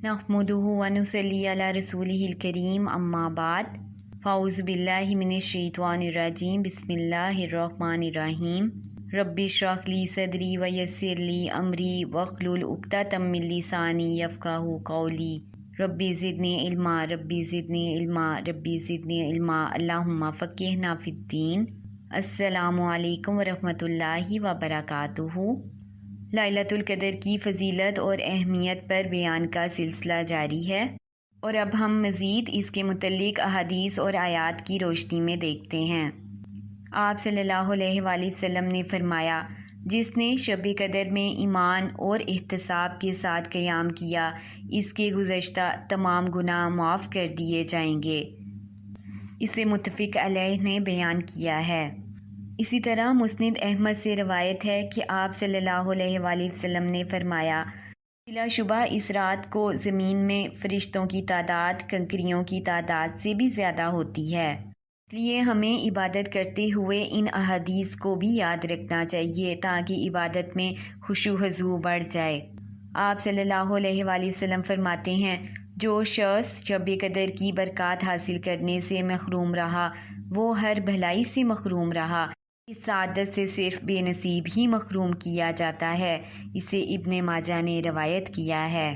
नहमदुहु व नुसल्ली अला रसूलिहिल करीम अम्मा बाद फ़ाउज़ु बिल्लाहि मिनश शैतानिर रजीम बिस्मिल्लाहिर्रहमानिर्रहीम रब्बि इश्रह ली सदरी व यस्सिर ली अमरी वहलुल उक़दतम मिन लिसानी यफ़क़हू क़ौली रब्बि ज़िदनी इल्मा रब्बि ज़िदनी इल्मा रब्बि ज़िदनी इल्मा अल्लाहुम्मा फ़क़्क़िहना फ़िद्दीन। अस्सलामु अलैकुम व रहमतुल्लाहि व बरकातुहू। लैलतुल क़द्र की फ़जीलत और अहमियत पर बयान का सिलसिला जारी है और अब हम मज़ीद इसके मुतल्लिक़ अहादीस और आयात की रोशनी में देखते हैं। आप सल्लल्लाहु अलैहि वसल्लम ने फरमाया, जिसने शब क़द्र में ईमान और एहतिसाब के साथ क़याम किया, इसके गुज़श्ता तमाम गुनाह माफ़ कर दिए जाएंगे। इसे मुत्तफ़िक़ अलैह ने बयान किया है। इसी तरह मुस्निद अहमद से रवायत है कि आप सल्लल्लाहु अलैहि वसल्लम ने फरमाया, बिलाशुबा इस रात को ज़मीन में फ़रिश्तों की तादाद कंकरियों की तादाद से भी ज़्यादा होती है। इसलिए हमें इबादत करते हुए इन अहादीस को भी याद रखना चाहिए ताकि इबादत में खुशू हुज़ू बढ़ जाए। आप सल्लल्लाहु अलैहि वसल्लम फरमाते हैं, जो शख्स शब क़द्र की बरक़ात हासिल करने से महरूम रहा, वो हर भलाई से महरूम रहा। इस सादत से सिर्फ बेनसीब ही महरूम किया जाता है। इसे इब्ने माजा ने रवायत किया है।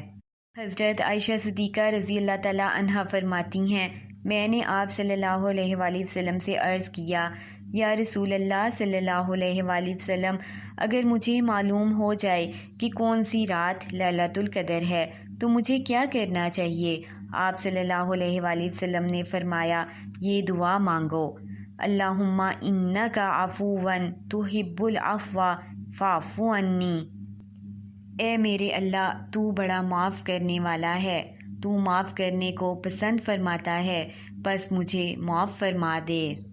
हज़रत आयशा सिद्दीक़ा रज़ी अल्लाह तआला अन्हा फरमाती हैं, मैंने आप सल्लल्लाहु अलैहि वसल्लम से अर्ज़ किया, या रसूल अल्लाह सल्लल्लाहु अलैहि वसल्लम, अगर मुझे मालूम हो जाए कि कौन सी रात लैलतुल क़द्र है तो मुझे क्या करना चाहिए? आप सल्लल्लाहु अलैहि वसल्लम ने फरमाया, ये दुआ मांगो, अल्लाहुम्मा इन्नका अफ़ुव्वन तुहिब्बुल अफ़्वा फ़अफ़ु अन्नी। ए मेरे अल्लाह, तू बड़ा माफ़ करने वाला है, तू माफ़ करने को पसंद फरमाता है, बस मुझे माफ़ फरमा दे।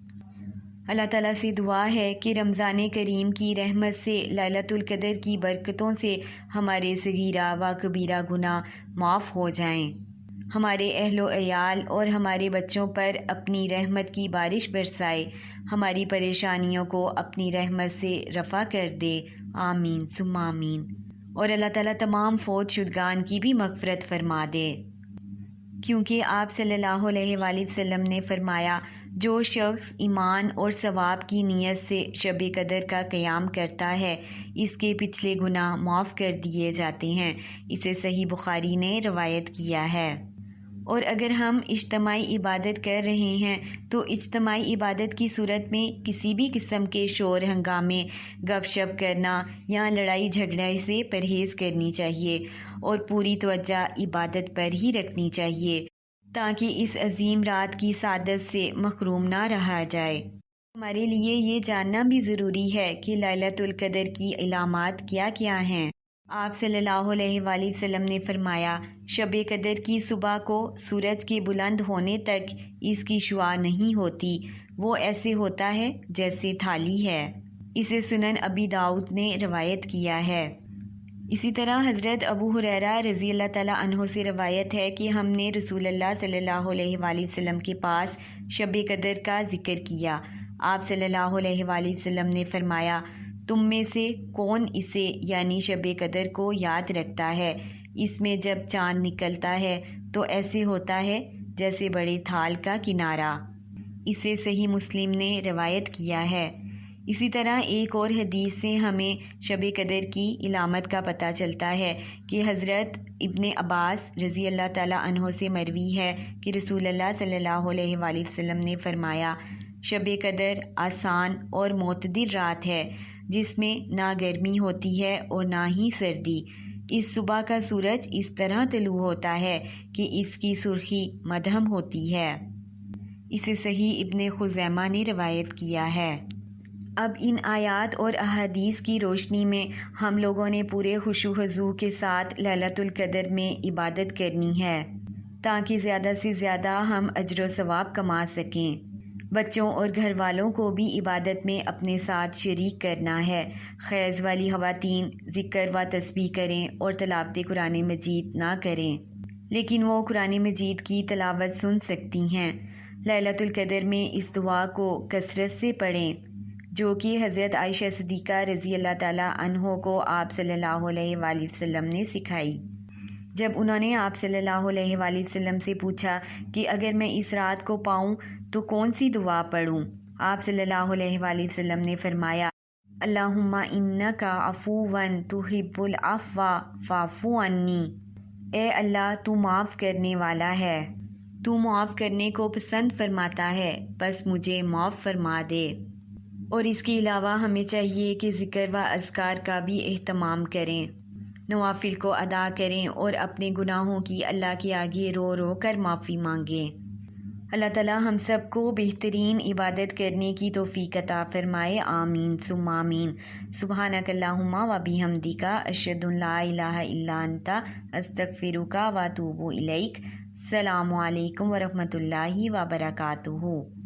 अल्लाह ताला से दुआ है कि रमज़ान करीम की रहमत से लैलतुल क़द्र की बरकतों से हमारे सगीरा व कबीरा गुनाह माफ़ हो जाएं। हमारे अहलो अयाल और हमारे बच्चों पर अपनी रहमत की बारिश बरसाए, हमारी परेशानियों को अपनी रहमत से रफ़ा कर दे। आमीन सुम्मा आमीन। और अल्लाह ताला तमाम फ़ौत शुदगान की भी मग़फ़िरत फ़रमा दे, क्योंकि आप सल्लल्लाहु अलैहि वसल्लम ने फ़रमाया, जो शख्स ईमान और सवाब की नीयत से शब क़द्र का क़याम करता है, इसके पिछले गुनाह माफ़ कर दिए जाते हैं। इसे सही बुखारी ने रवायत किया है। और अगर हम इज्तिमाई इबादत कर रहे हैं तो इज्तिमाई इबादत की सूरत में किसी भी किस्म के शोर हंगामे, गपशप करना या लड़ाई झगड़े से परहेज़ करनी चाहिए और पूरी तवज्जो इबादत पर ही रखनी चाहिए ताकि इस अजीम रात की सादत से महरूम ना रहा जाए। हमारे लिए ये जानना भी ज़रूरी है कि लैलतुल क़द्र की इलामात क्या क्या हैं। आप सल्लल्लाहु अलैहि वसल्लम ने फरमाया, शब क़द्र की सुबह को सूरज के बुलंद होने तक इसकी शुआ नहीं होती, वो ऐसे होता है जैसे थाली है। इसे सुनन अबी दाऊद ने रवायत किया है। इसी तरह हज़रत अबू हुरैरा रज़ी अल्लाह तआला अन्हु से रवायत है कि हमने रसूलुल्लाह सल्लल्लाहु अलैहि वसल्लम के पास शब क़द्र का ज़िक्र किया। आप सल्लल्लाहु अलैहि वसल्लम ने फरमाया, तुम में से कौन इसे यानी शब क़द्र को याद रखता है? इसमें जब चाँद निकलता है तो ऐसे होता है जैसे बड़े थाल का किनारा। इसे सही मुस्लिम ने रवायत किया है। इसी तरह एक और हदीस से हमें शब क़द्र की इलामत का पता चलता है कि हज़रत इब्ने अब्बास रज़ी अल्लाह तआला अन्हु से मरवी है कि रसूलुल्लाह सल्लल्लाहु अलैहि वसल्लम ने फरमाया, शब क़द्र आसान और मोतदिल रात है जिसमें ना गर्मी होती है और ना ही सर्दी। इस सुबह का सूरज इस तरह तलू होता है कि इसकी सुर्खी मध्यम होती है। इसे सही इब्ने खुज़ैमा ने रवायत किया है। अब इन आयात और अहादीस की रोशनी में हम लोगों ने पूरे खुशू हुज़ू के साथ लैलतुल क़द्र में इबादत करनी है ताकि ज़्यादा से ज़्यादा हम अज्र व सवाब कमा सकें। बच्चों और घर वालों को भी इबादत में अपने साथ शरीक करना है। ख़ैज़ वाली ख़वातीन ज़िक्र व तस्बीह करें और तिलावत कुरान मजीद ना करें, लेकिन वो कुरान मजीद की तिलावत सुन सकती हैं। लैलतुल क़द्र में इस दुआ को कसरत से पढ़ें, जो कि हज़रत आयशा सिद्दीक़ा रज़ी अल्लाह तआला अन्हो को आप सल्लल्लाहु अलैहि वसल्लम ने सिखाई। جب انہوں نے آپ صلی اللہ علیہ وآلہ وسلم سے پوچھا کہ اگر میں اس رات کو پاؤں تو کون سی دعا پڑھوں، آپ صلی اللہ علیہ وآلہ وسلم نے فرمایا اللہم انکا عفون تحب العفو فاعف عنی، اے اللہ تو معاف کرنے والا ہے، تو معاف کرنے کو پسند فرماتا ہے، بس مجھے معاف فرما دے۔ اور اس کے علاوہ ہمیں چاہیے کہ ذکر و اذکار کا بھی اہتمام کریں، نوافل کو ادا کریں اور اپنے گناہوں کی اللہ کے آگے رو رو کر معافی مانگیں۔ اللہ تعالیٰ ہم سب کو بہترین عبادت کرنے کی توفیق عطا فرمائے، آمین ثم آمین۔ سبحانک اللہم و بحمدک، اشہد ان لا الہ الا انت، استغفرک و اتوب الیک۔ السلام علیکم ورحمۃ اللہ وبرکاتہ۔